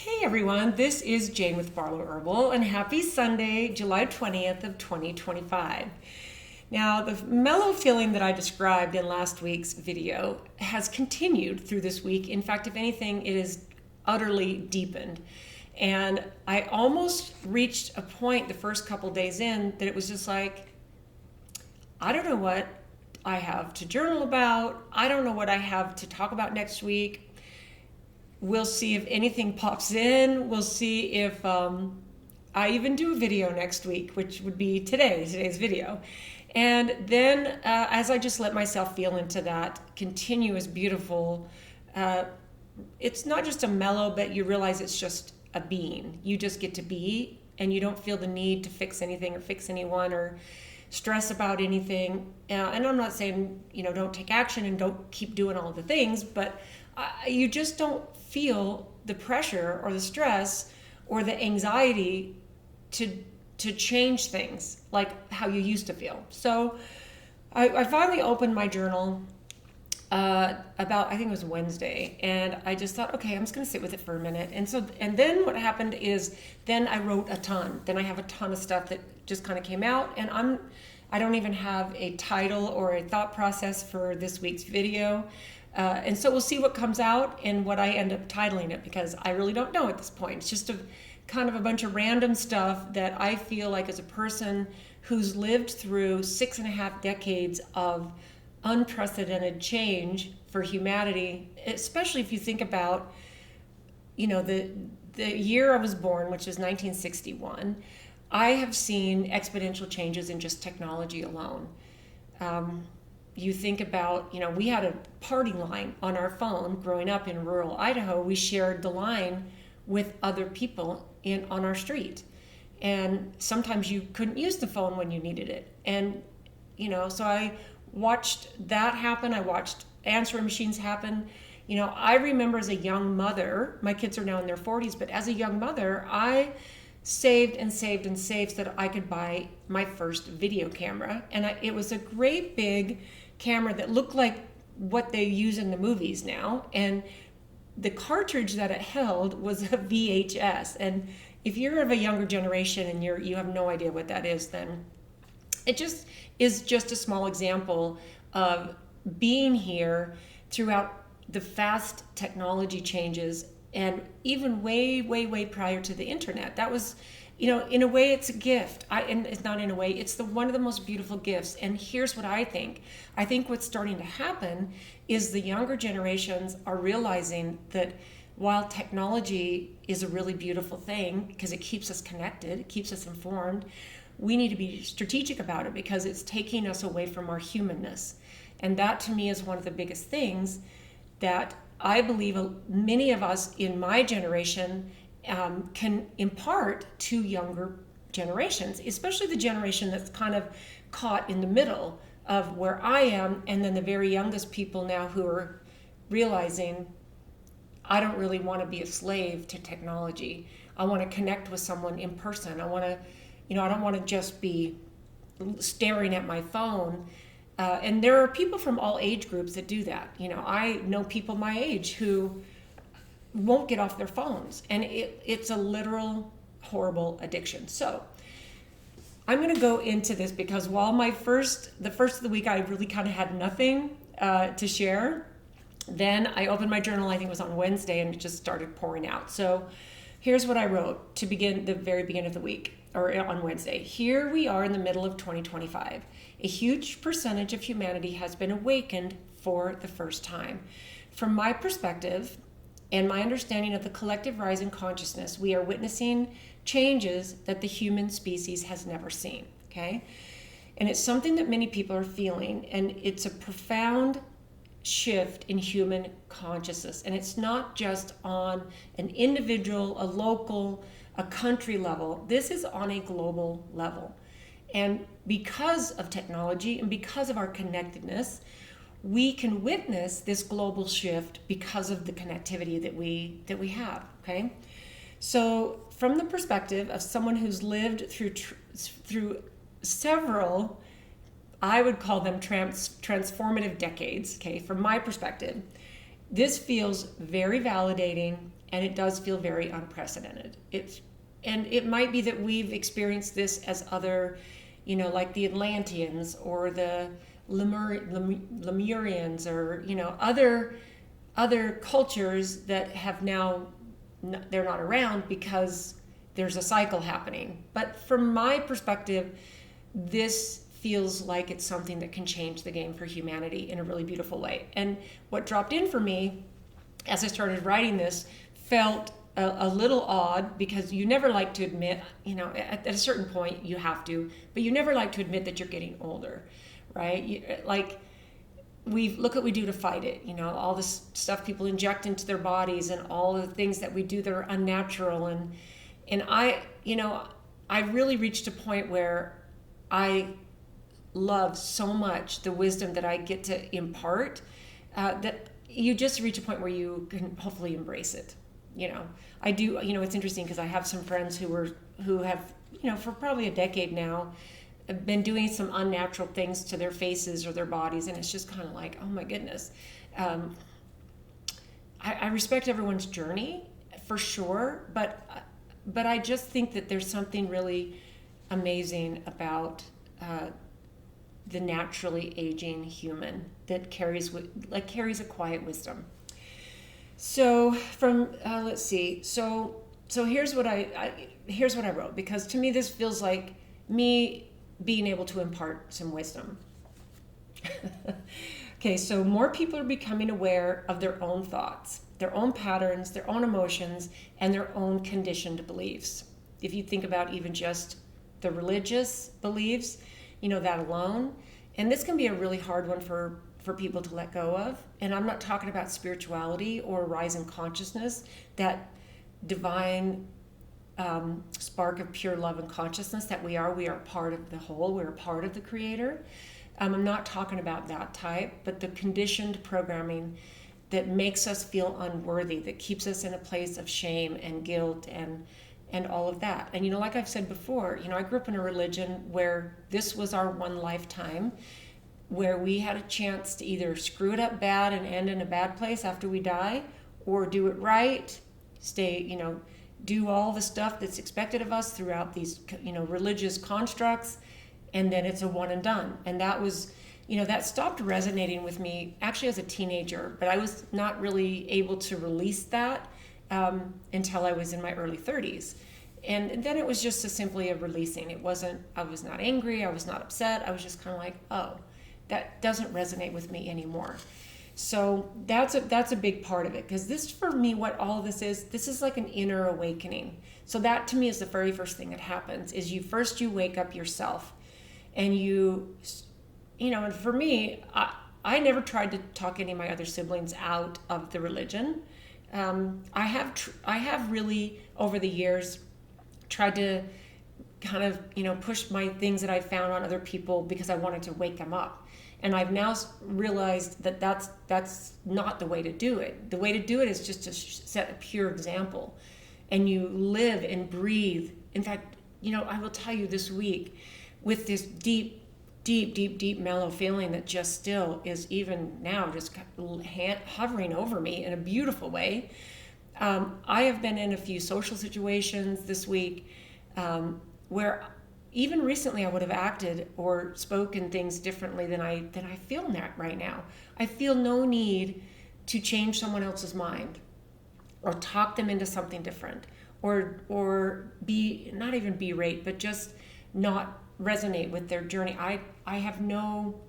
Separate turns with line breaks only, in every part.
Hey everyone, this is Jane with Barlow Herbal, and happy Sunday, July 20th of 2025. Now, the mellow feeling that I described in last week's video has continued through this week. In fact, if anything, it is utterly deepened. And I almost reached a point the first couple days in that it was just like, I don't know what I have to journal about. I don't know what I have to talk about next week. We'll see if anything pops in. We'll see if I even do a video next week, which would be today's video. And then as I just let myself feel into that continuous, beautiful, it's not just a mellow, but you realize it's just a being. You just get to be, and you don't feel the need to fix anything or fix anyone or stress about anything. And I'm not saying, don't take action and don't keep doing all the things, but you just don't feel the pressure or the stress or the anxiety to change things like how you used to feel. So I finally opened my journal about, I think it was Wednesday, and I just thought, okay, I'm just going to sit with it for a minute. And then what happened is then I wrote a ton. Then I have a ton of stuff that just kind of came out, and I don't even have a title or a thought process for this week's video. And so we'll see what comes out and what I end up titling it, because I really don't know at this point. It's just kind of a bunch of random stuff that I feel like, as a person who's lived through 6.5 decades of unprecedented change for humanity, especially if you think about, the year I was born, which is 1961, I have seen exponential changes in just technology alone. You think about, we had a party line on our phone growing up in rural Idaho. We shared the line with other people on our street. And sometimes you couldn't use the phone when you needed it. And, so I watched that happen. I watched answering machines happen. I remember as a young mother, my kids are now in their 40s, but as a young mother, I saved and saved and saved so that I could buy my first video camera. And it was a great big camera that looked like what they use in the movies now. And the cartridge that it held was a VHS. And if you're of a younger generation and you have no idea what that is, then it just is just a small example of being here throughout the fast technology changes, and even way, way, way prior to the internet. That was, in a way, it's a gift. And it's not in a way, it's one of the most beautiful gifts. And here's what I think. I think what's starting to happen is the younger generations are realizing that while technology is a really beautiful thing because it keeps us connected, it keeps us informed, we need to be strategic about it because it's taking us away from our humanness. And that, to me, is one of the biggest things that I believe many of us in my generation can impart to younger generations, especially the generation that's kind of caught in the middle of where I am, and then the very youngest people now who are realizing, I don't really want to be a slave to technology. I want to connect with someone in person. I want to, I don't want to just be staring at my phone. And there are people from all age groups that do that. I know people my age who won't get off their phones, and it's a literal horrible addiction. So I'm going to go into this because while the first of the week I really kind of had nothing to share, then I opened my journal. I think it was on Wednesday, and it just started pouring out. So here's what I wrote to begin the very beginning of the week, or on Wednesday. Here we are in the middle of 2025. A huge percentage of humanity has been awakened for the first time. From my perspective and my understanding of the collective rise in consciousness, we are witnessing changes that the human species has never seen, okay? And it's something that many people are feeling, and it's a profound shift in human consciousness. And it's not just on an individual, a local, a country level. This is on a global level. And because of technology and because of our connectedness, we can witness this global shift because of the connectivity that we have, okay? So from the perspective of someone who's lived through several, I would call them transformative decades, okay? From my perspective, this feels very validating and it does feel very unprecedented. And it might be that we've experienced this as other, like the Atlanteans or the Lemurians, or other cultures that have now, they're not around because there's a cycle happening. But from my perspective, this feels like it's something that can change the game for humanity in a really beautiful way. And what dropped in for me as I started writing this felt a little odd, because you never like to admit, at a certain point you have to, but you never like to admit that you're getting older, right? Look what we do to fight it, all this stuff people inject into their bodies and all the things that we do that are unnatural. And I really reached a point where I love so much the wisdom that I get to impart, that you just reach a point where you can hopefully embrace it. I do, it's interesting because I have some friends who have, for probably a decade now, been doing some unnatural things to their faces or their bodies, and it's just kind of like, oh my goodness. I respect everyone's journey for sure, but I just think that there's something really amazing about the naturally aging human that carries a quiet wisdom. So let's see. So here's what I wrote, because to me this feels like me being able to impart some wisdom. Okay, so more people are becoming aware of their own thoughts, their own patterns, their own emotions, and their own conditioned beliefs. If you think about even just the religious beliefs, that alone. And this can be a really hard one for people to let go of. And I'm not talking about spirituality or rise in consciousness, that divine spark of pure love and consciousness that we are part of the whole, we're a part of the Creator. I'm not talking about that type, but the conditioned programming that makes us feel unworthy, that keeps us in a place of shame and guilt and all of that. And like I've said before, I grew up in a religion where this was our one lifetime, where we had a chance to either screw it up bad and end in a bad place after we die, or do it right, stay, do all the stuff that's expected of us throughout these, religious constructs, and then it's a one and done. And that was, that stopped resonating with me actually as a teenager, but I was not really able to release that until I was in my early 30s. And then it was just simply a releasing. I was not angry, I was not upset, I was just kind of like, oh, that doesn't resonate with me anymore. So that's a big part of it, because this, for me, what all of this is like an inner awakening. So that to me is the very first thing that happens, is you wake up yourself, and and for me, I never tried to talk any of my other siblings out of the religion. I have really over the years tried to kind of push my things that I found on other people because I wanted to wake them up. And I've now realized that that's not the way to do it. The way to do it is just to set a pure example, and you live and breathe. In fact, I will tell you this week, with this deep mellow feeling that just still is even now just hovering over me in a beautiful way. I have been in a few social situations this week where even recently I would have acted or spoken things differently than I feel right now. I feel no need to change someone else's mind or talk them into something different, or not even berate, but just not resonate with their journey. I have no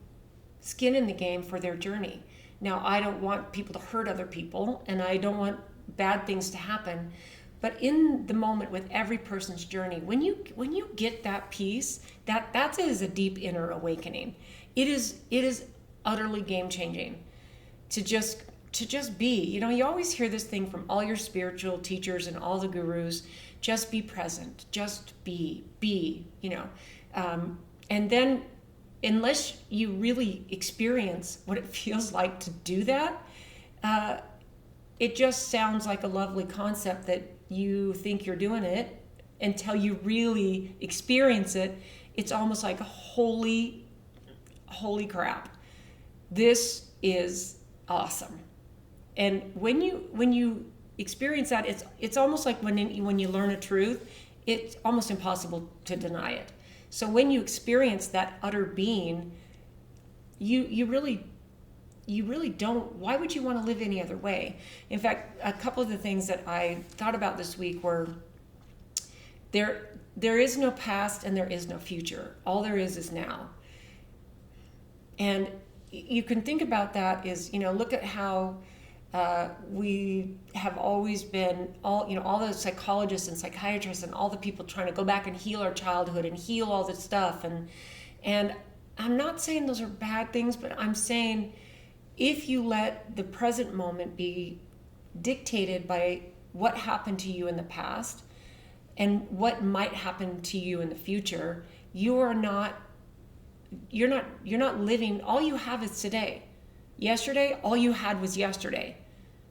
skin in the game for their journey. Now, I don't want people to hurt other people, and I don't want bad things to happen. But in the moment with every person's journey, when you get that peace, that is a deep inner awakening. It is utterly game changing to just be. You always hear this thing from all your spiritual teachers and all the gurus: just be present, just be. And then, unless you really experience what it feels like to do that, it just sounds like a lovely concept that you think you're doing it. Until you really experience it, it's almost like holy crap. This is awesome. And when you experience that, it's almost like when you learn a truth, it's almost impossible to deny it. So when you experience that utter being, you really don't. Why would you want to live any other way? In fact, a couple of the things that I thought about this week were there is no past and there is no future. All there is now. And you can think about that is, look at how we have always been, all the psychologists and psychiatrists and all the people trying to go back and heal our childhood and heal all this stuff. And I'm not saying those are bad things, but I'm saying if you let the present moment be dictated by what happened to you in the past and what might happen to you in the future, you're not living. All you have is today. Yesterday, all you had was yesterday.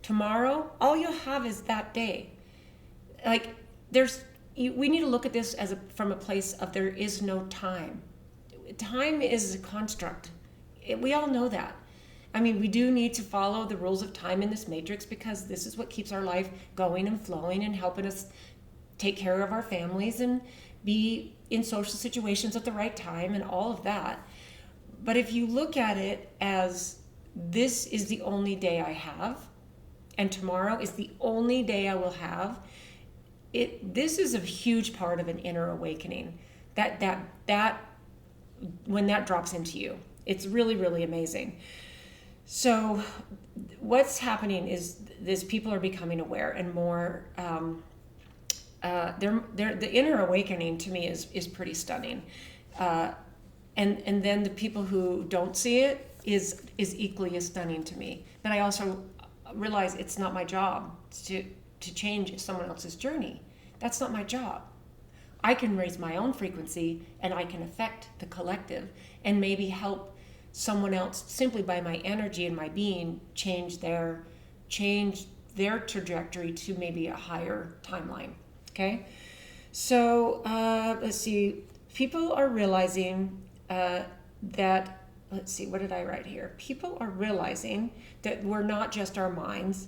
Tomorrow, all you have is that day. Like we need to look at this from a place of there is no time. Time is a construct. We all know that. I mean, we do need to follow the rules of time in this matrix because this is what keeps our life going and flowing and helping us take care of our families and be in social situations at the right time and all of that. But if you look at it as this is the only day I have and tomorrow is the only day I will have, this is a huge part of an inner awakening. That when that drops into you, it's really, really amazing. So what's happening is people are becoming aware and more. The inner awakening to me is pretty stunning, and then the people who don't see it is equally as stunning to me. But I also realize it's not my job to change someone else's journey. That's not my job. I can raise my own frequency and I can affect the collective and maybe help someone else simply by my energy and my being change their trajectory to maybe a higher timeline. Okay, so let's see. People are realizing that. Let's see. What did I write here? People are realizing that we're not just our minds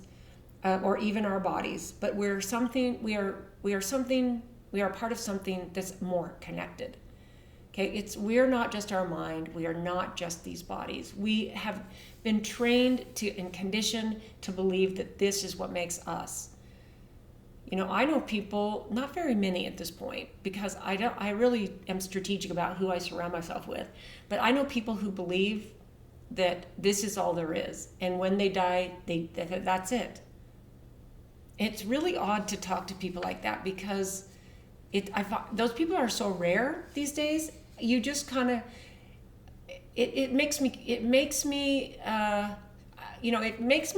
or even our bodies, but we're something. We are something. We are part of something that's more connected. Okay, we're not just our mind. We are not just these bodies. We have been trained and conditioned to believe that this is what makes us. I know people, not very many at this point, because I really am strategic about who I surround myself with. But I know people who believe that this is all there is, and when they die, that's it. It's really odd to talk to people like that because those people are so rare these days. You just kind of, it makes me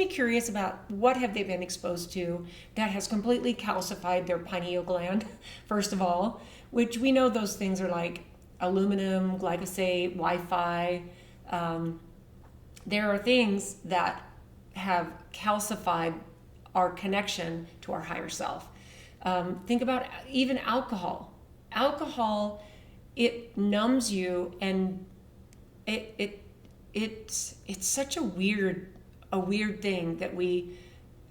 curious about what have they been exposed to that has completely calcified their pineal gland, first of all, which we know those things are like aluminum, glyphosate, Wi-Fi. There are things that have calcified our connection to our higher self. Think about even alcohol. Alcohol, it numbs you, and it's such a weird thing that we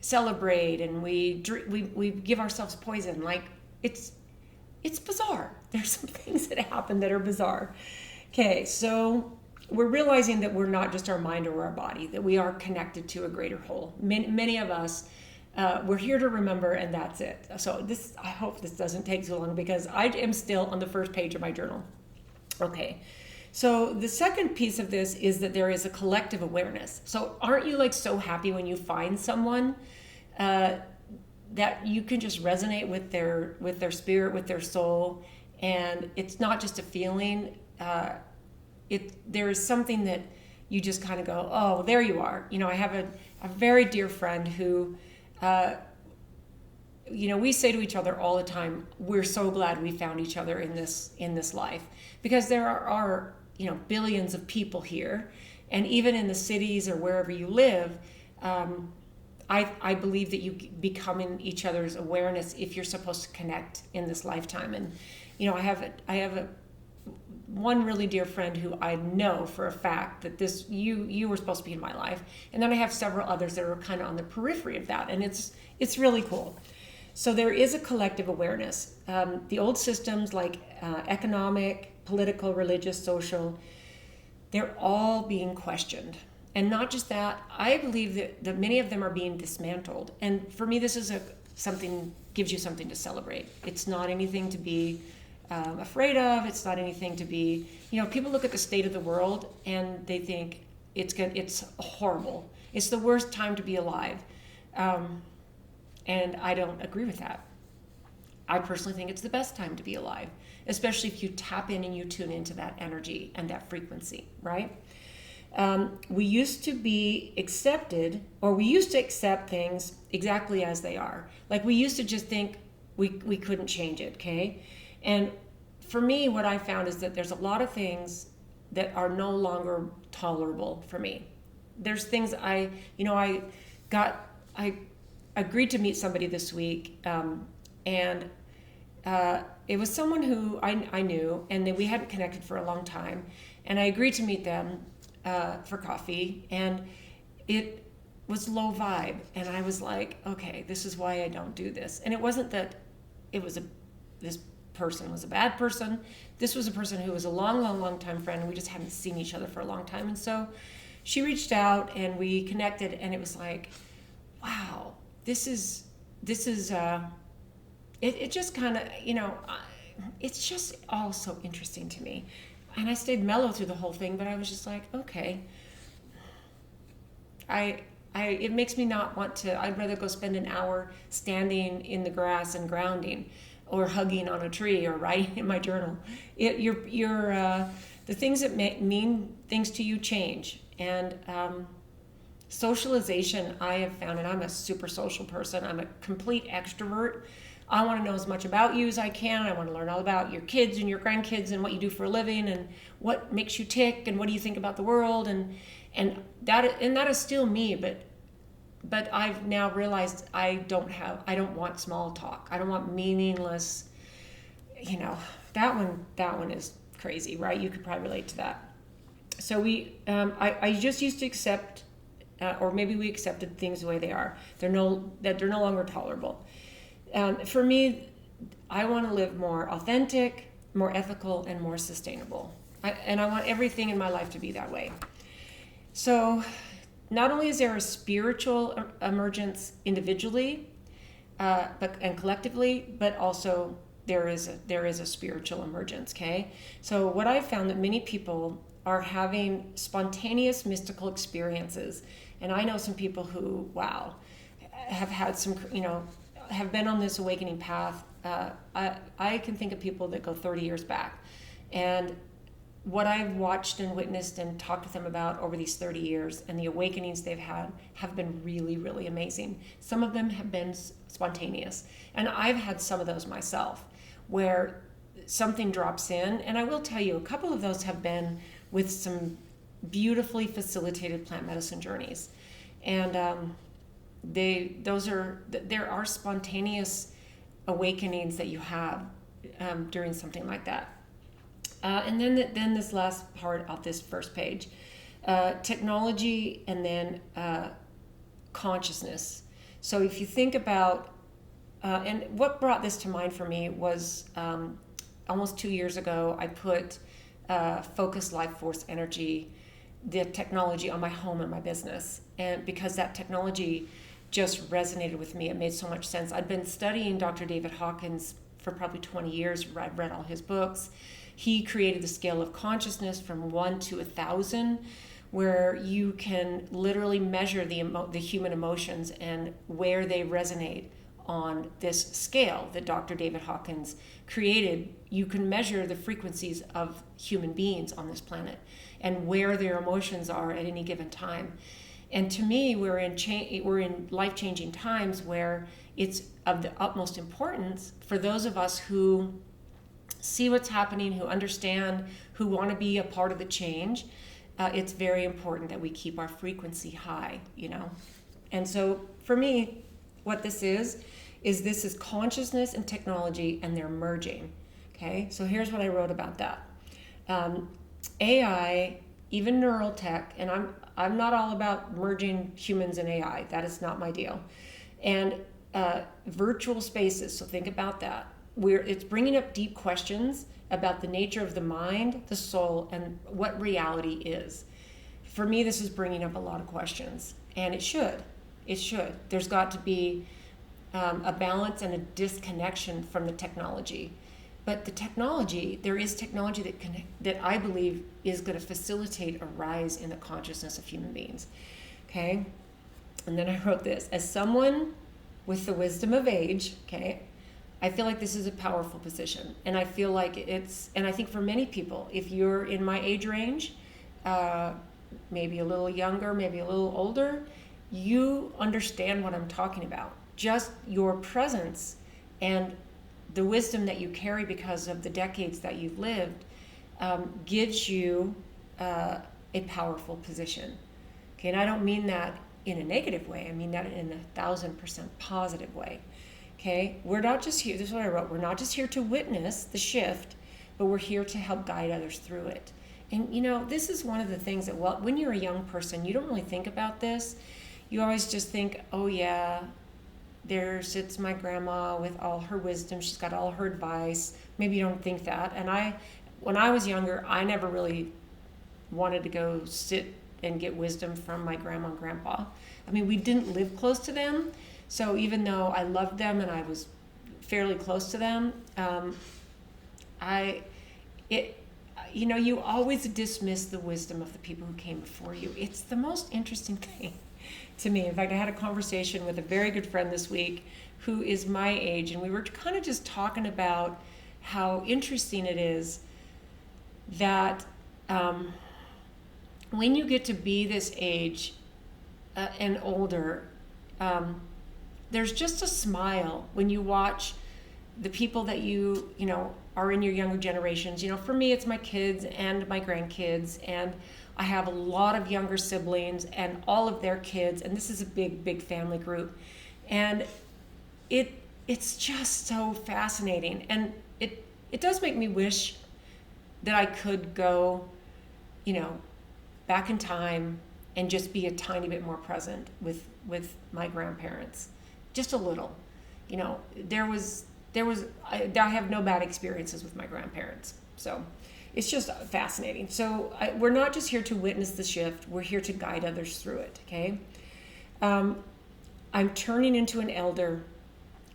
celebrate and we give ourselves poison. Like it's bizarre. There's some things that happen that are bizarre. Okay, so we're realizing that we're not just our mind or our body, that we are connected to a greater whole. Many of us, we're here to remember, and that's it. So I hope this doesn't take too long because I am still on the first page of my journal. Okay. So the second piece of this is that there is a collective awareness. So aren't you so happy when you find someone that you can just resonate with their spirit, with their soul, and it's not just a feeling. There is something that you just kind of go, oh, there you are. I have a very dear friend who, we say to each other all the time, we're so glad we found each other in this life, because there are billions of people here, and even in the cities or wherever you live, I believe that you become in each other's awareness if you're supposed to connect in this lifetime. And I have one really dear friend who I know for a fact that this you were supposed to be in my life, and then I have several others that are kind of on the periphery of that, and it's really cool. So there is a collective awareness. The old systems like economic, political, religious, social, they're all being questioned. And not just that, I believe that many of them are being dismantled. And for me, this is gives you something to celebrate. It's not anything to be afraid of. It's not anything to be, people look at the state of the world and they think it's horrible. It's the worst time to be alive. And I don't agree with that. I personally think it's the best time to be alive, especially if you tap in and you tune into that energy and that frequency, right? We used to be accepted, or we used to accept things exactly as they are. Like we used to just think we couldn't change it, okay? And for me, what I found is that there's a lot of things that are no longer tolerable for me. There's things I agreed to meet somebody this week, and it was someone who I knew, and that we hadn't connected for a long time, and I agreed to meet them for coffee, and it was low vibe, and I was like, okay, this is why I don't do this. And it wasn't that this person was a bad person. This was a person who was a long time friend, and we just hadn't seen each other for a long time. And so she reached out and we connected, and it was like, wow, this is it just kind of, it's just all so interesting to me. And I stayed mellow through the whole thing, but I was just like, okay. It makes me not want to. I'd rather go spend an hour standing in the grass and grounding, or hugging on a tree, or writing in my journal. The things that mean things to you change. And socialization, I have found, and I'm a super social person. I'm a complete extrovert. I want to know as much about you as I can. I want to learn all about your kids and your grandkids and what you do for a living and what makes you tick and what do you think about the world, and that is still me, but I've now realized I don't want small talk. I don't want meaningless, that one is crazy, right? You could probably relate to that. So I just used to accept, or maybe we accepted things the way they are. They're no longer tolerable. For me, I want to live more authentic, more ethical, and more sustainable. And I want everything in my life to be that way. So not only is there a spiritual emergence individually and collectively, but also there is a spiritual emergence, okay? So what I've found that many people are having spontaneous mystical experiences. And I know some people who, have had some, have been on this awakening path. I can think of people that go 30 years back. And what I've watched and witnessed and talked with them about over these 30 years and the awakenings they've had have been really, really amazing. Some of them have been spontaneous. And I've had some of those myself where something drops in. And I will tell you, a couple of those have been with some beautifully facilitated plant medicine journeys. And there are spontaneous awakenings that you have during something like that. And then this last part of this first page, technology and then consciousness. So if you think about, and what brought this to mind for me was almost 2 years ago, I put Focus Life Force Energy, the technology, on my home and my business. And because that technology just resonated with me, it made so much sense. I'd been studying Dr. David Hawkins for probably 20 years. I've read all his books. He created the scale of consciousness from 1 to 1,000, where you can literally measure the human emotions and where they resonate on this scale that Dr. David Hawkins created. You can measure the frequencies of human beings on this planet and where their emotions are at any given time. And to me, we're in life-changing times where it's of the utmost importance for those of us who see what's happening, who understand, who want to be a part of the change. It's very important that we keep our frequency high, And so for me, what this is consciousness and technology, and they're merging. Okay, so here's what I wrote about that. Um, AI, even neural tech, and I'm not all about merging humans and AI. That is not my deal. And virtual spaces. So think about that. It's bringing up deep questions about the nature of the mind, the soul, and what reality is. For me, this is bringing up a lot of questions, and it should. It should. There's got to be a balance and a disconnection from the technology. But the technology, there is technology that I believe is going to facilitate a rise in the consciousness of human beings. Okay? And then I wrote this: as someone with the wisdom of age, okay, I feel like this is a powerful position. And I feel like and I think for many people, if you're in my age range, maybe a little younger, maybe a little older, you understand what I'm talking about. Just your presence and the wisdom that you carry because of the decades that you've lived gives you a powerful position. Okay, and I don't mean that in a negative way. I mean that in 1,000% positive way. Okay, we're not just here, this is what I wrote, we're not just here to witness the shift, but we're here to help guide others through it. And this is one of the things that, well, when you're a young person, you don't really think about this. You always just think, oh yeah, there sits my grandma with all her wisdom, she's got all her advice. Maybe you don't think that. And when I was younger, I never really wanted to go sit and get wisdom from my grandma and grandpa. I mean, we didn't live close to them, so even though I loved them and I was fairly close to them, you always dismiss the wisdom of the people who came before you. It's the most interesting thing to me. In fact, I had a conversation with a very good friend this week who is my age, and we were kind of just talking about how interesting it is that when you get to be this age and older, there's just a smile when you watch the people that you are in your younger generations. For me, it's my kids and my grandkids, and I have a lot of younger siblings and all of their kids, and this is a big family group. And it's just so fascinating. And it does make me wish that I could go, back in time and just be a tiny bit more present with my grandparents. Just a little. I have no bad experiences with my grandparents. So it's just fascinating. So we're not just here to witness the shift. We're here to guide others through it, okay? I'm turning into an elder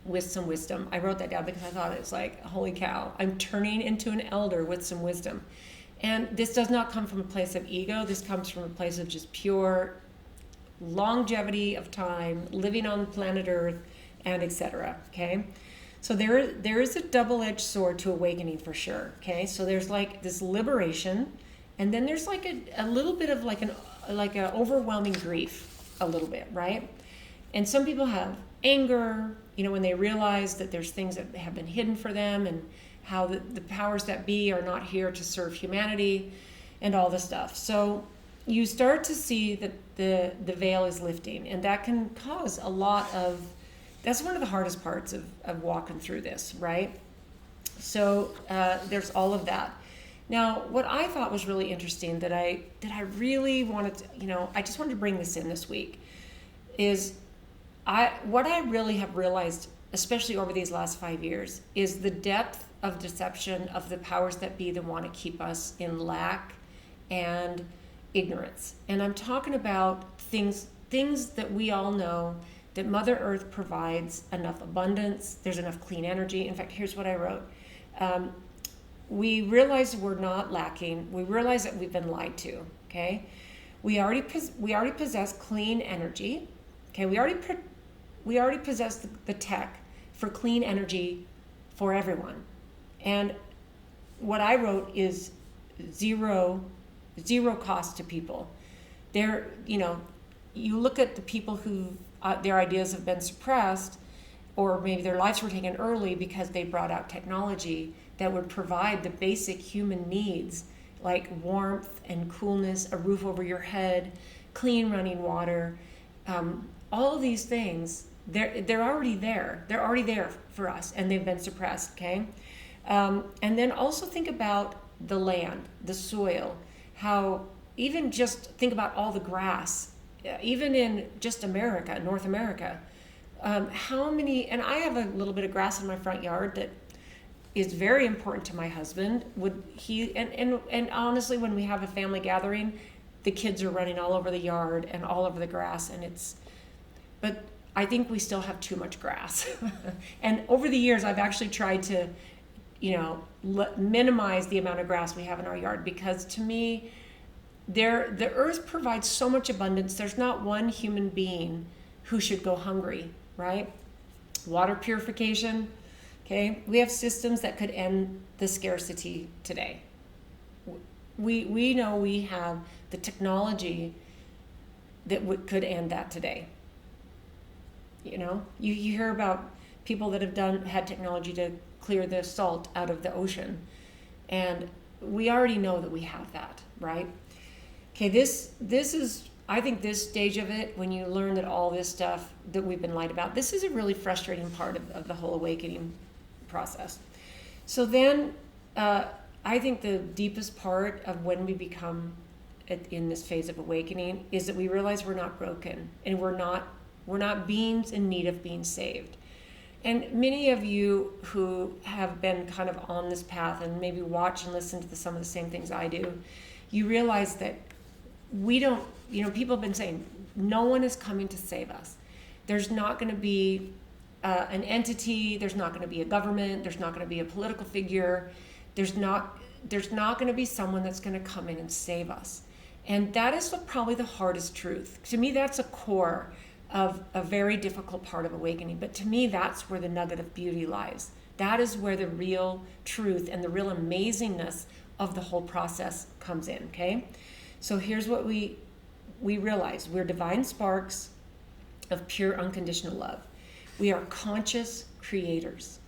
with some wisdom. I wrote that down because I thought it was like, holy cow. I'm turning into an elder with some wisdom. And this does not come from a place of ego. This comes from a place of just pure longevity of time, living on planet Earth, and etc., okay? So there is a double-edged sword to awakening for sure, okay? So there's like this liberation, and then there's like a little bit of like an overwhelming grief, a little bit, right? And some people have anger, when they realize that there's things that have been hidden for them, and how the powers that be are not here to serve humanity, and all this stuff. So you start to see that the veil is lifting, and that can cause a lot of. That's one of the hardest parts of walking through this, right? So there's all of that. Now, what I thought was really interesting that I really wanted to, I just wanted to bring this in this week, is what I really have realized, especially over these last 5 years, is the depth of deception of the powers that be that want to keep us in lack and ignorance. And I'm talking about things that we all know, that Mother Earth provides enough abundance, there's enough clean energy. In fact, here's what I wrote. We realize we're not lacking. We realize that we've been lied to, okay? We already possess clean energy, okay? We already possess the tech for clean energy for everyone. And what I wrote is zero cost to people. You look at the people who their ideas have been suppressed, or maybe their lives were taken early because they brought out technology that would provide the basic human needs like warmth and coolness, a roof over your head, clean running water, all of these things. They're already there. They're already there for us, and they've been suppressed. Okay, and then also think about the land, the soil, how even just think about all the grass, even in just America, North America, how many, and I have a little bit of grass in my front yard that is very important to my husband. And honestly, when we have a family gathering, the kids are running all over the yard and all over the grass, but I think we still have too much grass. And over the years, I've actually tried to, minimize the amount of grass we have in our yard, because to me, the earth provides so much abundance. There's not one human being who should go hungry, right? Water purification, okay? We have systems that could end the scarcity today. We know we have the technology that could end that today. You hear about people that have had technology to clear the salt out of the ocean, and we already know that we have that, right? Okay, this is, I think this stage of it, when you learn that all this stuff that we've been lied about, this is a really frustrating part of the whole awakening process. So then I think the deepest part of when we become in this phase of awakening is that we realize we're not broken, and we're not beings in need of being saved. And many of you who have been kind of on this path and maybe watch and listen to some of the same things I do, you realize that we don't, people have been saying, no one is coming to save us. There's not going to be an entity, there's not going to be a government, there's not going to be a political figure, there's not going to be someone that's going to come in and save us. And that is probably the hardest truth. To me, that's a core of a very difficult part of awakening. But to me, that's where the nugget of beauty lies. That is where the real truth and the real amazingness of the whole process comes in, okay? So here's what we realize. We're divine sparks of pure unconditional love. We are conscious creators,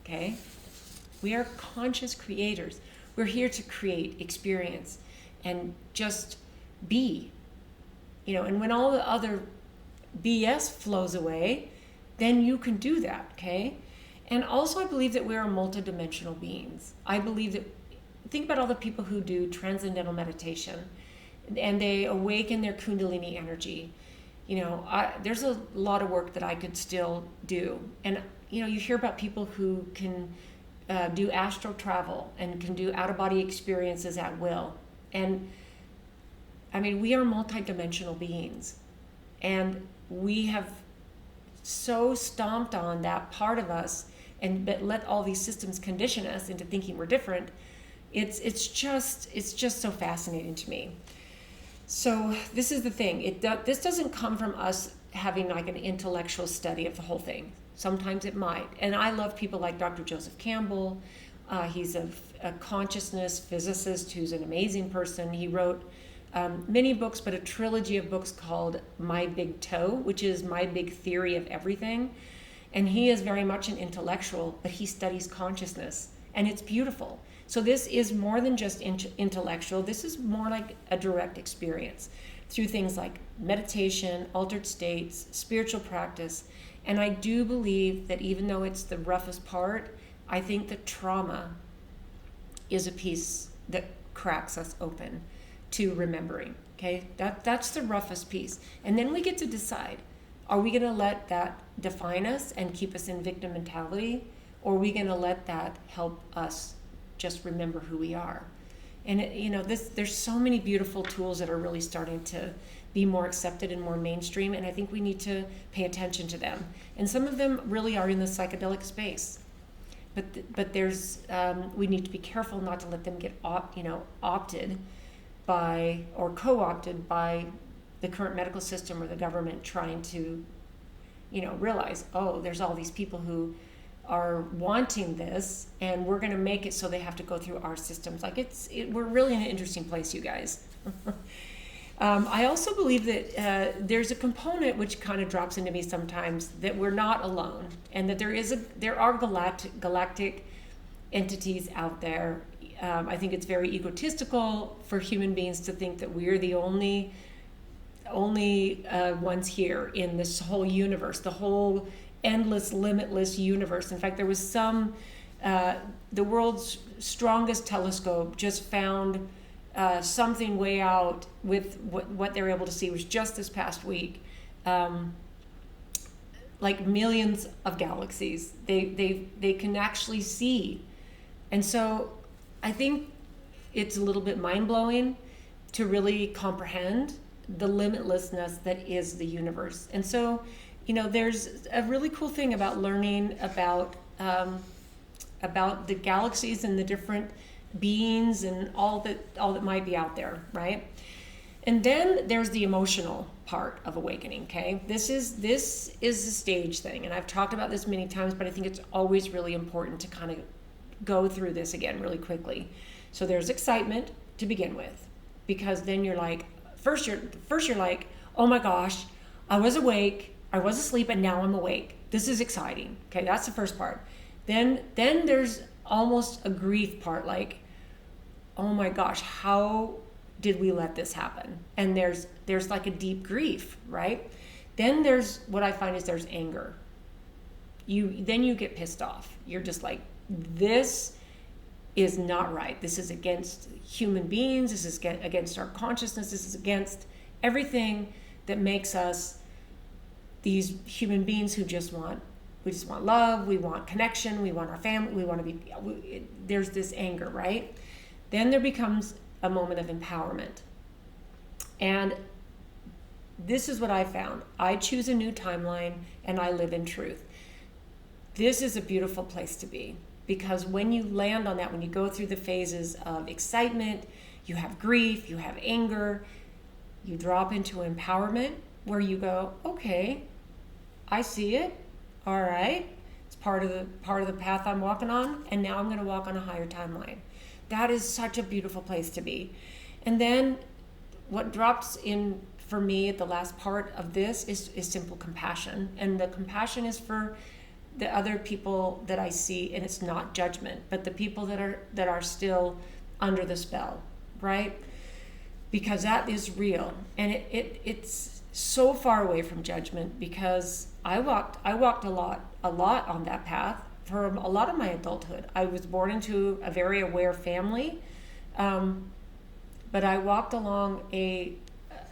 okay? We are conscious creators. We're here to create, experience, and just be. And when all the other BS flows away, then you can do that, okay? And also, I believe that we are multidimensional beings. I believe that, think about all the people who do transcendental meditation and they awaken their Kundalini energy. There's a lot of work that I could still do. And, you hear about people who can do astral travel and can do out-of-body experiences at will. And, we are multidimensional beings. And we have so stomped on that part of us and let all these systems condition us into thinking we're different. It's just so fascinating to me. So this is the thing. This doesn't come from us having like an intellectual study of the whole thing. Sometimes it might. And I love people like Dr. Joseph Campbell. He's a consciousness physicist who's an amazing person. He wrote many books, but a trilogy of books called My Big Toe, which is my big theory of everything. And he is very much an intellectual, but he studies consciousness, and it's beautiful. So this is more than just intellectual. This is more like a direct experience through things like meditation, altered states, spiritual practice. And I do believe that even though it's the roughest part, I think that trauma is a piece that cracks us open to remembering, okay? That's the roughest piece. And then we get to decide, are we gonna let that define us and keep us in victim mentality, or are we gonna let that help us just remember who we are? And there's so many beautiful tools that are really starting to be more accepted and more mainstream, and I think we need to pay attention to them. And some of them really are in the psychedelic space. But there's we need to be careful not to let them get opted by or co-opted by the current medical system or the government trying to realize, oh, there's all these people who are wanting this and we're going to make it so they have to go through our systems. We're really in an interesting place, you guys. I also believe that there's a component which kind of drops into me sometimes, that we're not alone, and that there are galactic entities out there. I think it's very egotistical for human beings to think that we're the only ones here in this whole universe, the whole endless, limitless universe. In fact, there was some The world's strongest telescope just found something way out with what they were able to see was just this past week. Like millions of galaxies they can actually see. And so I think it's a little bit mind-blowing to really comprehend the limitlessness that is the universe. And so, there's a really cool thing about learning about the galaxies and the different beings and all that might be out there, right? And then there's the emotional part of awakening, okay? This is the stage thing, and I've talked about this many times, but I think it's always really important to kind of go through this again really quickly. So there's excitement to begin with, because then you're like, first you're like, oh my gosh, I was awake, I was asleep, and now I'm awake. This is exciting. Okay, that's the first part. Then there's almost a grief part, like, oh my gosh, how did we let this happen? And there's like a deep grief, right? Then there's what I find is there's anger. Then you get pissed off. You're just like, this is not right. This is against human beings. This is against our consciousness. This is against everything that makes us these human beings who just want love. We want connection. We want our family. We want to be. There's this anger, right? Then there becomes a moment of empowerment. And this is what I found. I choose a new timeline and I live in truth. This is a beautiful place to be, because when you land on that, when you go through the phases of excitement, you have grief, you have anger, you drop into empowerment where you go, okay, I see it. All right. It's part of the path I'm walking on, and now I'm going to walk on a higher timeline. That is such a beautiful place to be. And then what drops in for me at the last part of this is simple compassion. And the compassion is for the other people that I see, and it's not judgment, but the people that are still under the spell, right? Because that is real. And it's so far away from judgment, because I walked a lot on that path for a lot of my adulthood. I was born into a very aware family, but I walked along a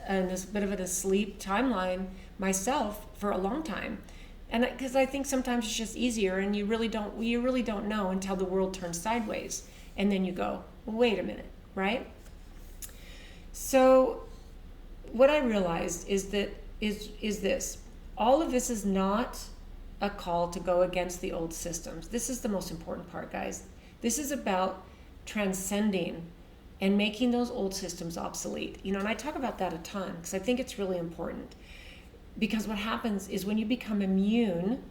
bit of an asleep timeline myself for a long time, and because I think sometimes it's just easier, and you really don't know until the world turns sideways, and then you go, well, wait a minute, right? So what I realized is this: all of this is not a call to go against the old systems. This is the most important part, guys. This is about transcending and making those old systems obsolete. And I talk about that a ton because I think it's really important. Because what happens is when you become immune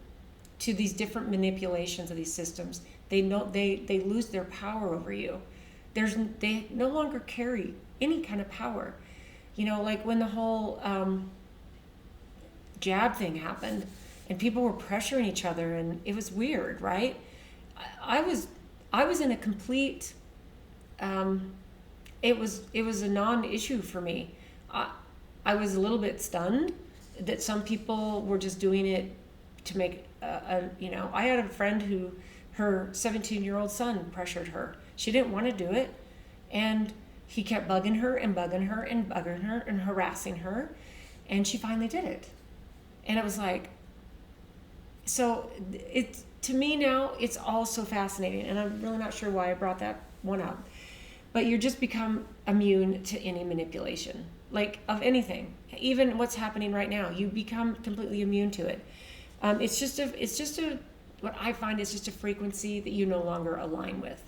to these different manipulations of these systems, they lose their power over you. They no longer carry any kind of power. Like when the whole jab thing happened, and people were pressuring each other, and it was weird, right? I was in a complete. It was a non-issue for me. I was a little bit stunned that some people were just doing it to make I had a friend who her 17-year-old son pressured her. She didn't want to do it, and he kept bugging her and bugging her and bugging her and harassing her, and she finally did it. And it was like, so to me now, it's all so fascinating, and I'm really not sure why I brought that one up. But you just become immune to any manipulation, like of anything, even what's happening right now. You become completely immune to it. It's just what I find is just a frequency that you no longer align with.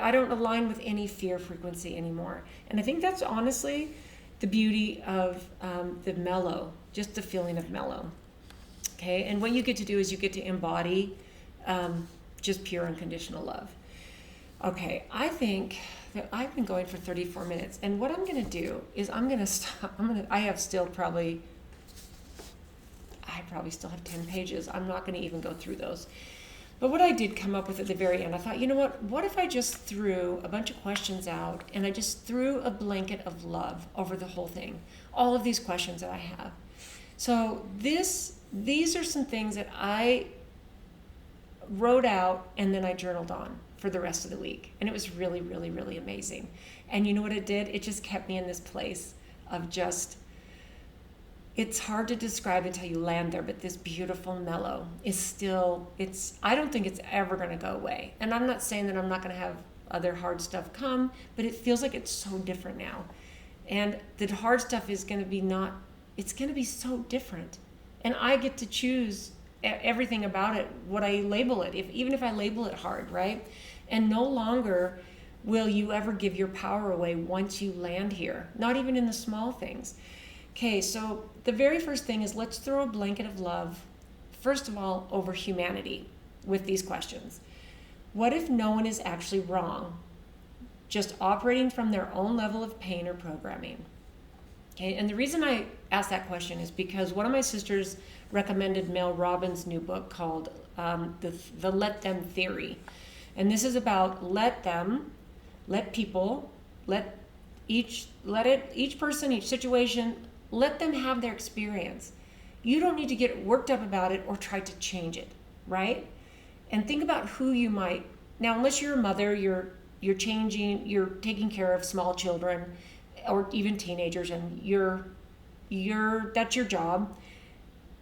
I don't align with any fear frequency anymore, and I think that's honestly the beauty of the mellow, just the feeling of mellow. Okay, and what you get to do is you get to embody just pure unconditional love. Okay, I think that I've been going for 34 minutes, and what I'm going to do is I'm going to stop. I probably still have 10 pages. I'm not going to even go through those. But what I did come up with at the very end, I thought, you know what if I just threw a bunch of questions out, and I just threw a blanket of love over the whole thing, all of these questions that I have. So these are some things that I wrote out, and then I journaled on for the rest of the week. And it was really, really, really amazing. And you know what it did? It just kept me in this place of just, it's hard to describe until you land there, but this beautiful mellow is still, I don't think it's ever going to go away. And I'm not saying that I'm not going to have other hard stuff come, but it feels like it's so different now. And the hard stuff is going to be it's going to be so different. And I get to choose everything about it, what I label it, even if I label it hard, right? And no longer will you ever give your power away once you land here, not even in the small things. Okay, so the very first thing is, let's throw a blanket of love, first of all, over humanity with these questions. What if no one is actually wrong, just operating from their own level of pain or programming? Okay, and the reason I asked that question is because one of my sisters recommended Mel Robbins' new book called the Let Them Theory. And this is about each person, each situation, let them have their experience. You don't need to get worked up about it or try to change it, right? And think about who you might, now unless you're a mother, you're taking care of small children or even teenagers, and that's your job.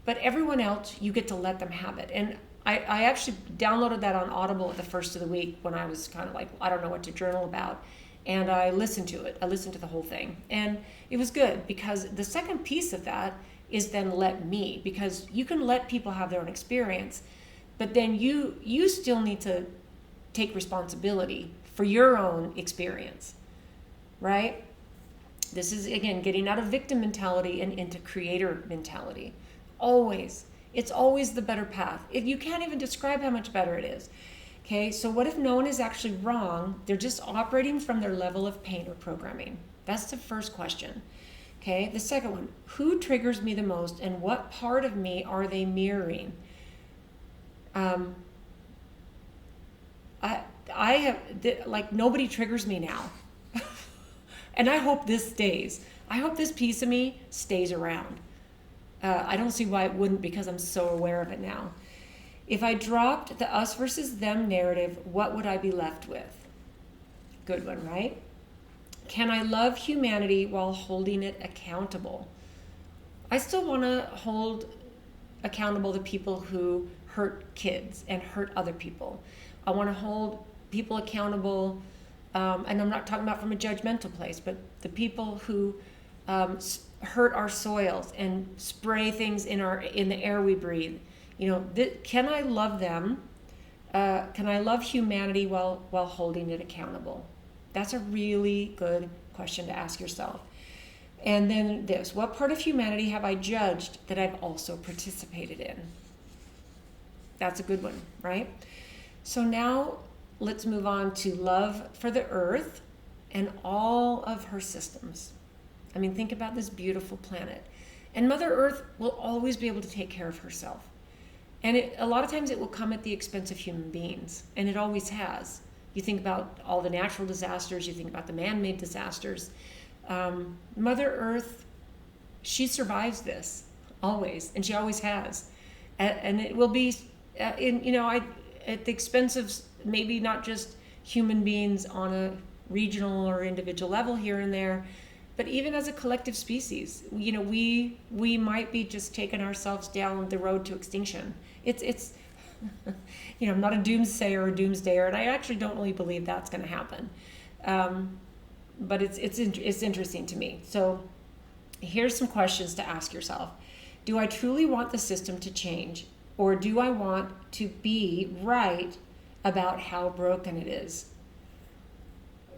But everyone else, you get to let them have it. And I actually downloaded that on Audible at the first of the week when I was kind of like, I don't know what to journal about. And I listened to it. I listened to the whole thing. And it was good, because the second piece of that is then let me, because you can let people have their own experience, but then you still need to take responsibility for your own experience, right? This is, again, getting out of victim mentality and into creator mentality. Always. It's always the better path. You can't even describe how much better it is. Okay, so what if no one is actually wrong? They're just operating from their level of pain or programming. That's the first question. Okay, the second one, who triggers me the most, and what part of me are they mirroring? I have, like, nobody triggers me now. And I hope this stays. I hope this piece of me stays around. I don't see why it wouldn't, because I'm so aware of it now. If I dropped the us versus them narrative, what would I be left with? Good one, right? Can I love humanity while holding it accountable? I still want to hold accountable the people who hurt kids and hurt other people. I want to hold people accountable, and I'm not talking about from a judgmental place, but the people who hurt our soils and spray things in the air we breathe. You know, can I love them? Can I love humanity while holding it accountable? That's a really good question to ask yourself. And then this, what part of humanity have I judged that I've also participated in? That's a good one, right? So now let's move on to love for the earth and all of her systems. I mean, think about this beautiful planet. And Mother Earth will always be able to take care of herself. And a lot of times it will come at the expense of human beings, and it always has. You think about all the natural disasters, you think about the man-made disasters. Mother Earth, she survives this, always, and she always has. And it will be, at the expense of maybe not just human beings on a regional or individual level here and there, but even as a collective species, we might be just taking ourselves down the road to extinction. It's I'm not a doomsayer or doomsdayer, and I actually don't really believe that's going to happen. But it's interesting to me. So here's some questions to ask yourself. Do I truly want the system to change, or do I want to be right about how broken it is?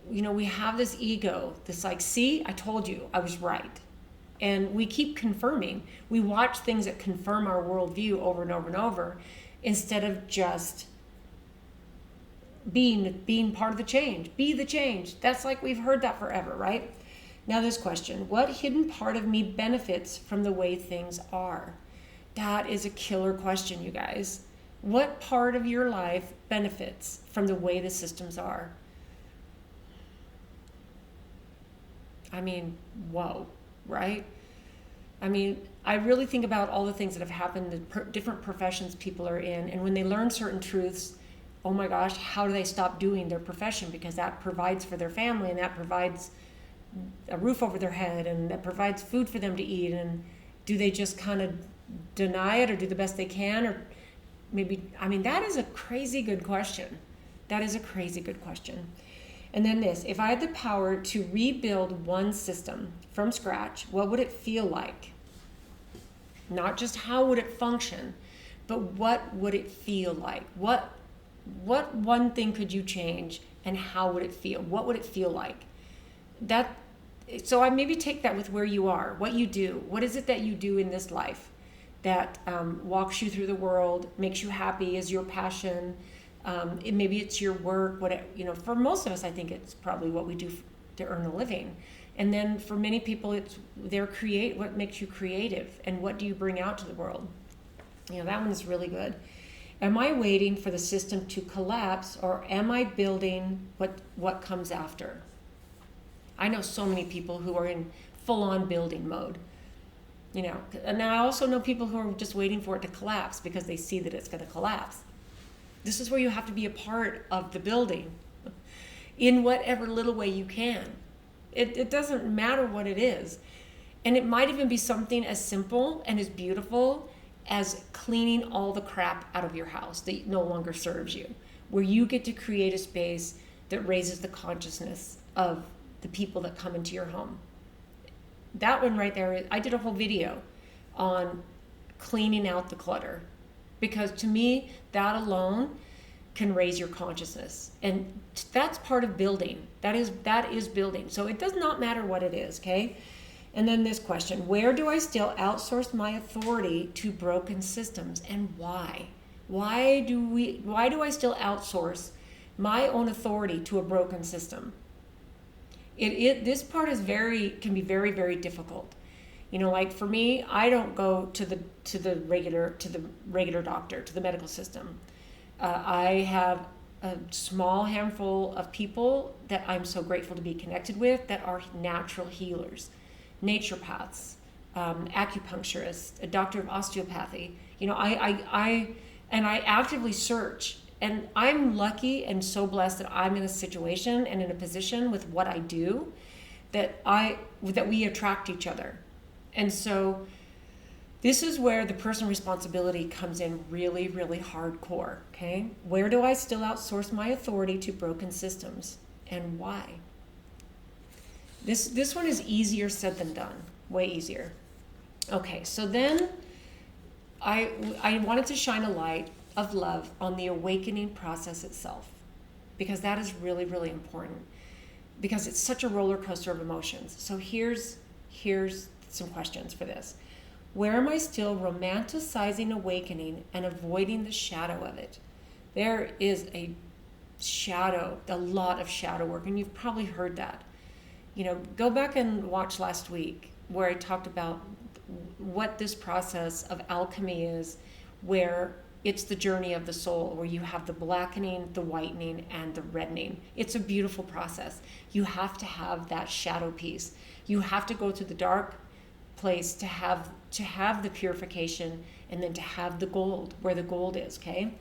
We have this ego, this like, see, I told you I was right. And we keep confirming. We watch things that confirm our worldview over and over and over, instead of just being part of the change. Be the change. That's like, we've heard that forever, right? Now this question, what hidden part of me benefits from the way things are? That is a killer question, you guys. What part of your life benefits from the way the systems are? I mean, whoa, right? I mean, I really think about all the things that have happened, the different professions people are in, and when they learn certain truths, oh my gosh, how do they stop doing their profession? Because that provides for their family, and that provides a roof over their head, and that provides food for them to eat. And do they just kind of deny it or do the best they can? Or maybe, I mean, that is a crazy good question. That is a crazy good question. And then this, if I had the power to rebuild one system from scratch, what would it feel like? Not just how would it function, but what would it feel like? What one thing could you change, and how would it feel? What would it feel like? So I maybe take that with where you are, what you do. What is it that you do in this life that walks you through the world, makes you happy, is your passion? Maybe it's your work. For most of us, I think it's probably what we do to earn a living. And then for many people, it's what makes you creative, and what do you bring out to the world? That one is really good. Am I waiting for the system to collapse, or am I building what comes after? I know so many people who are in full-on building mode. And I also know people who are just waiting for it to collapse because they see that it's going to collapse. This is where you have to be a part of the building in whatever little way you can. It doesn't matter what it is. And it might even be something as simple and as beautiful as cleaning all the crap out of your house that no longer serves you, where you get to create a space that raises the consciousness of the people that come into your home. That one right there, I did a whole video on cleaning out the clutter, because to me, that alone can raise your consciousness. And that's part of building. That is building. So it does not matter what it is, okay? And then this question, where do I still outsource my authority to broken systems, and why? Why do I still outsource my own authority to a broken system? This part can be very, very difficult. Like for me, I don't go to the regular doctor, to the medical system. I have a small handful of people that I'm so grateful to be connected with that are natural healers, naturopaths, acupuncturists, a doctor of osteopathy. I actively search, and I'm lucky and so blessed that I'm in a situation and in a position with what I do that we attract each other. And so this is where the personal responsibility comes in really, really hardcore, okay? Where do I still outsource my authority to broken systems, and why? This one is easier said than done, way easier. Okay, so then I wanted to shine a light of love on the awakening process itself, because that is really, really important, because it's such a roller coaster of emotions. So here's some questions for this. Where am I still romanticizing awakening and avoiding the shadow of it? There is a lot of shadow work, and you've probably heard that. Go back and watch last week where I talked about what this process of alchemy is, where it's the journey of the soul, where you have the blackening, the whitening, and the reddening. It's a beautiful process. You have to have that shadow piece. You have to go to the dark place to have the purification, and then to have the gold, where the gold is, okay?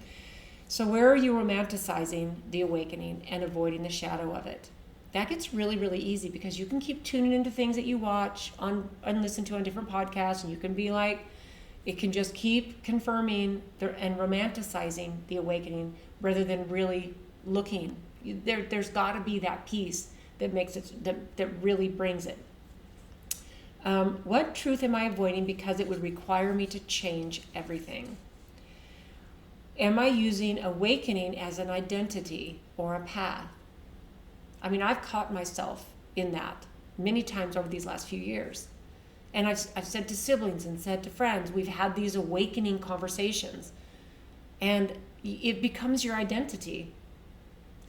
So where are you romanticizing the awakening and avoiding the shadow of it? That gets really, really easy, because you can keep tuning into things that you watch and listen to on different podcasts, and you can be like, it can just keep confirming and romanticizing the awakening rather than really looking. There's got to be that piece that makes it, that really brings it. What truth am I avoiding because it would require me to change everything? Am I using awakening as an identity or a path? I mean, I've caught myself in that many times over these last few years. And I've said to siblings and said to friends, we've had these awakening conversations, and it becomes your identity.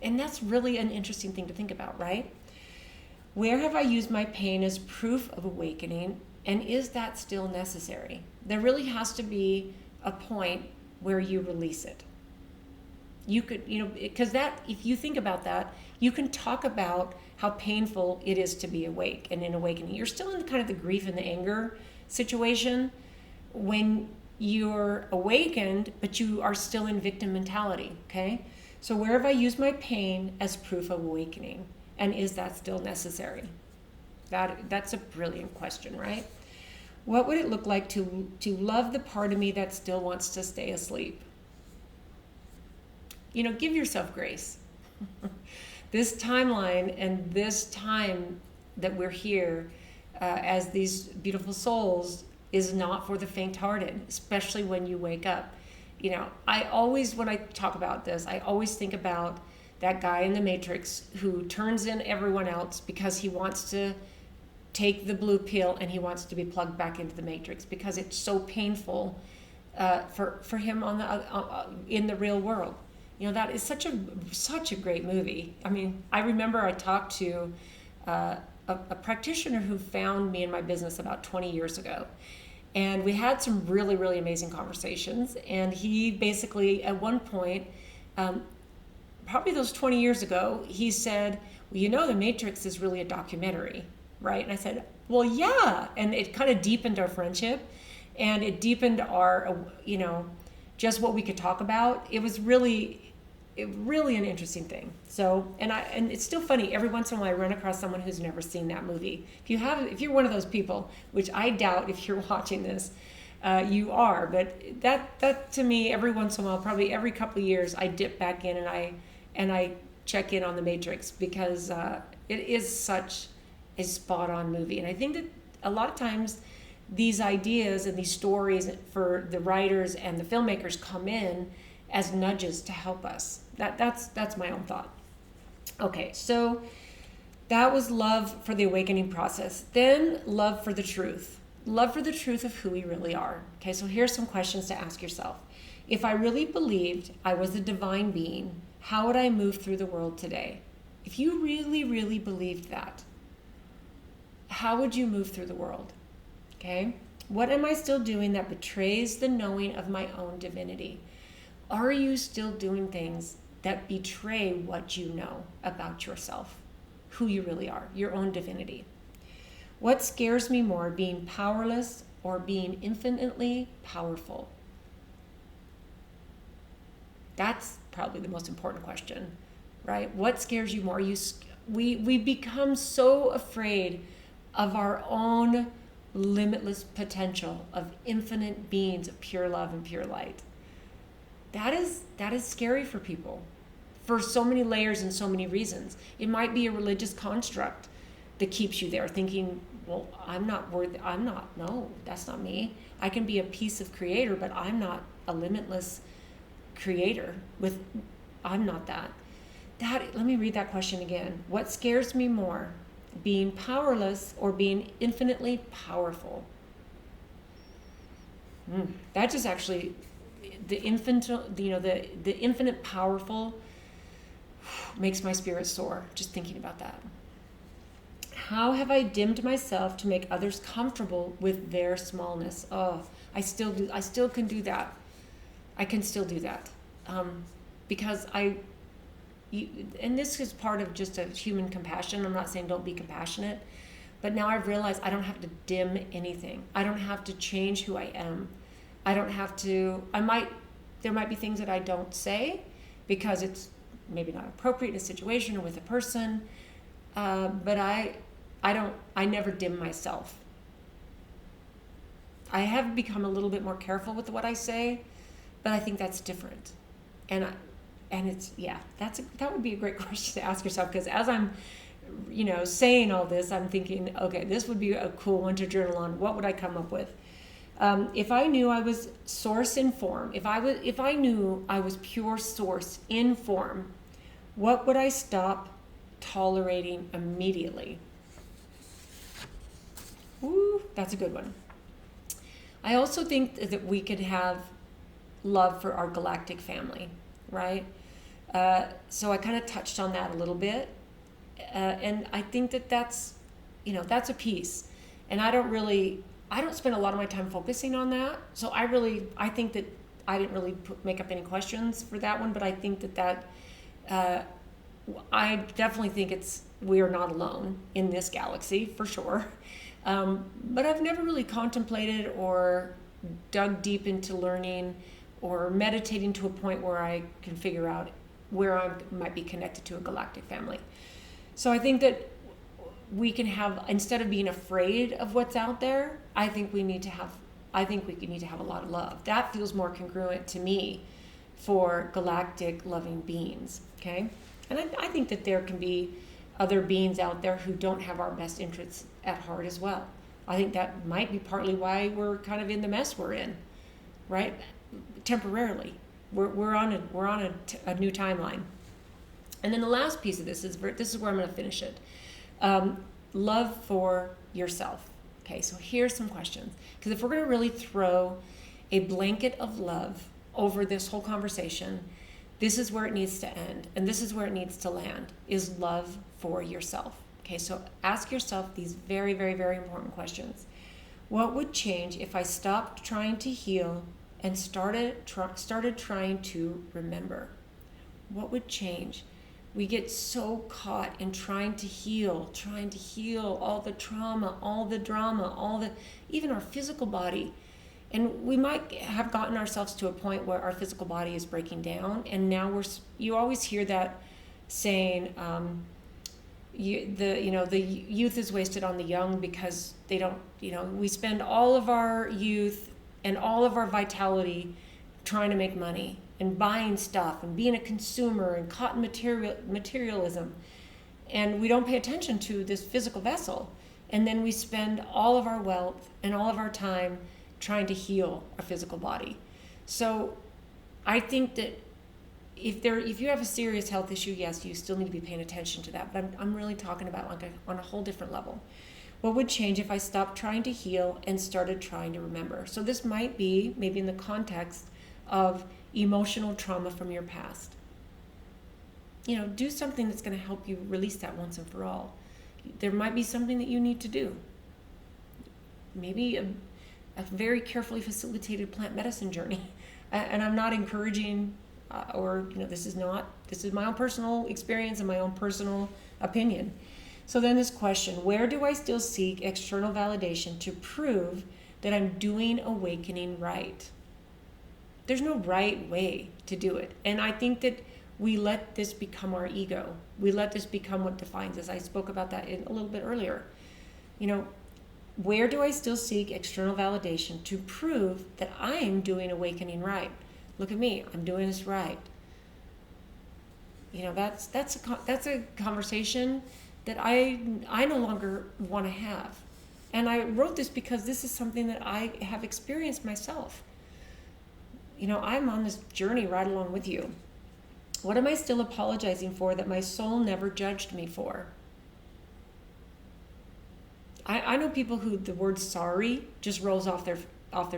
And that's really an interesting thing to think about, right? Where have I used my pain as proof of awakening, and is that still necessary? There really has to be a point where you release it. You could, because that, if you think about that, you can talk about how painful it is to be awake and in awakening. You're still in kind of the grief and the anger situation when you're awakened, but you are still in victim mentality, okay? So where have I used my pain as proof of awakening? And is that still necessary? That's a brilliant question, right? What would it look like to love the part of me that still wants to stay asleep? Give yourself grace. This timeline and this time that we're here as these beautiful souls is not for the faint-hearted, especially when you wake up. I always, when I talk about this, I always think about that guy in the Matrix who turns in everyone else because he wants to take the blue pill and he wants to be plugged back into the Matrix because it's so painful for him in the real world. That is such a great movie. I mean, I remember I talked to a practitioner who found me in my business about 20 years ago. And we had some really, really amazing conversations. And he basically, at one point, probably those 20 years ago, he said, well, The Matrix is really a documentary, right? And I said, well, yeah. And it kind of deepened our friendship. And it deepened our, just what we could talk about. It was really an interesting thing. So, and it's still funny. Every once in a while, I run across someone who's never seen that movie. If you're one of those people, which I doubt if you're watching this, you are. But that to me, every once in a while, probably every couple of years, I dip back in and I check in on The Matrix because it is such a spot-on movie. And I think that a lot of times these ideas and these stories for the writers and the filmmakers come in as nudges to help us. That's my own thought. Okay, so that was love for the awakening process. Then love for the truth. Love for the truth of who we really are. Okay, so here's some questions to ask yourself. If I really believed I was a divine being, how would I move through the world today? If you really, really believed that, how would you move through the world? Okay, what am I still doing that betrays the knowing of my own divinity? Are you still doing things that betray what you know about yourself, who you really are, your own divinity? What scares me more, being powerless or being infinitely powerful? That's probably the most important question, right? What scares you more? We become so afraid of our own limitless potential of infinite beings of pure love and pure light. That is scary for people for so many layers and so many reasons. It might be a religious construct that keeps you there thinking, well, I'm not worthy. No, that's not me. I can be a piece of creator, but I'm not a limitless creator I'm not that. Let me read that question again. What scares me more, being powerless or being infinitely powerful? That just actually, the infinite powerful makes my spirit soar just thinking about that. How have I dimmed myself to make others comfortable with their smallness? Oh, I still can do that. I can still do that. Because and this is part of just a human compassion. I'm not saying don't be compassionate, but now I've realized I don't have to dim anything. I don't have to change who I am. I don't have to, there might be things that I don't say because it's maybe not appropriate in a situation or with a person, but I never dim myself. I have become a little bit more careful with what I say, but I think that's different. And it's, that would be a great question to ask yourself, because as I'm, saying all this, I'm thinking, okay, this would be a cool one to journal on. What would I come up with? If I knew I was source in form, if I knew I was pure source in form, what would I stop tolerating immediately? Ooh, that's a good one. I also think that we could have love for our galactic family, right? So I kind of touched on that a little bit. And I think that's a piece. And I don't spend a lot of my time focusing on that. So I think that I didn't really make up any questions for that one, but I think that I definitely think we are not alone in this galaxy for sure. But I've never really contemplated or dug deep into learning or meditating to a point where I can figure out where I might be connected to a galactic family. So I think that we can have, instead of being afraid of what's out there, I think we need to have a lot of love. That feels more congruent to me for galactic loving beings, okay? And I think that there can be other beings out there who don't have our best interests at heart as well. I think that might be partly why we're kind of in the mess we're in, right? Temporarily. We're on a new timeline. And then the last piece of this is where I'm going to finish it. Love for yourself. Okay, so here's some questions. Because if we're going to really throw a blanket of love over this whole conversation, this is where it needs to end. And this is where it needs to land, is love for yourself. Okay, so ask yourself these very, very, very important questions. What would change if I stopped trying to heal and started trying to remember? What would change? We get so caught in trying to heal all the trauma, all the drama, even our physical body. And we might have gotten ourselves to a point where our physical body is breaking down. And now you always hear that saying, the youth is wasted on the young because they don't, we spend all of our youth and all of our vitality trying to make money and buying stuff and being a consumer and caught in materialism. And we don't pay attention to this physical vessel. And then we spend all of our wealth and all of our time trying to heal our physical body. So I think that if you have a serious health issue, yes, you still need to be paying attention to that. But I'm really talking about on a whole different level. What would change if I stopped trying to heal and started trying to remember? So this might be maybe in the context of emotional trauma from your past. Do something that's going to help you release that once and for all. There might be something that you need to do. Maybe a very carefully facilitated plant medicine journey. And I'm not encouraging this is my own personal experience and my own personal opinion. So then this question, where do I still seek external validation to prove that I'm doing awakening right? There's no right way to do it. And I think that we let this become our ego. We let this become what defines us. I spoke about that a little bit earlier. Where do I still seek external validation to prove that I'm doing awakening right? Look at me, I'm doing this right. That's a conversation that I no longer want to have. And I wrote this because this is something that I have experienced myself. I'm on this journey right along with you. What am I still apologizing for that my soul never judged me for? I know people who the word sorry just rolls off their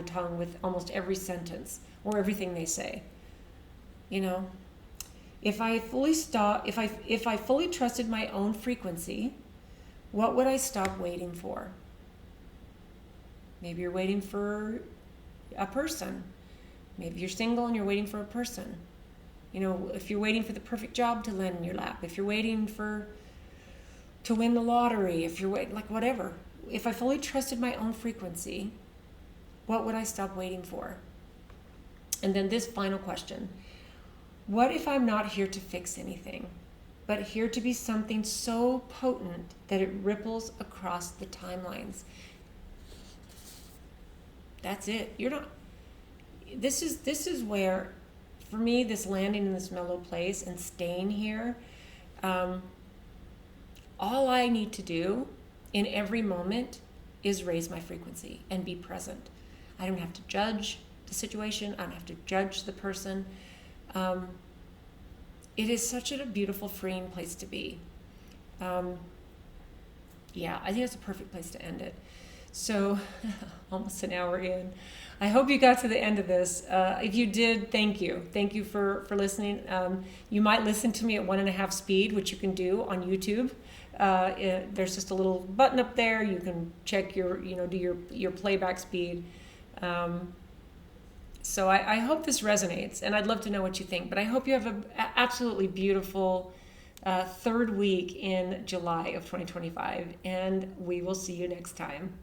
tongue with almost every sentence or everything they say. If I fully trusted my own frequency, what would I stop waiting for? Maybe you're waiting for a person. Maybe you're single and you're waiting for a person. If you're waiting for the perfect job to land in your lap, if you're waiting to win the lottery, if you're waiting, whatever. If I fully trusted my own frequency, what would I stop waiting for? And then this final question. What if I'm not here to fix anything, but here to be something so potent that it ripples across the timelines? That's it. This is where, for me, this landing in this mellow place and staying here, all I need to do in every moment is raise my frequency and be present. I don't have to judge the situation. I don't have to judge the person. It is such a beautiful, freeing place to be. I think it's a perfect place to end it. So, almost an hour in. I hope you got to the end of this. If you did, thank you. Thank you for listening. You might listen to me at 1.5 speed, which you can do on YouTube. There's just a little button up there. You can check do your playback speed. So I hope this resonates, and I'd love to know what you think. But I hope you have an absolutely beautiful third week in July of 2025, and we will see you next time.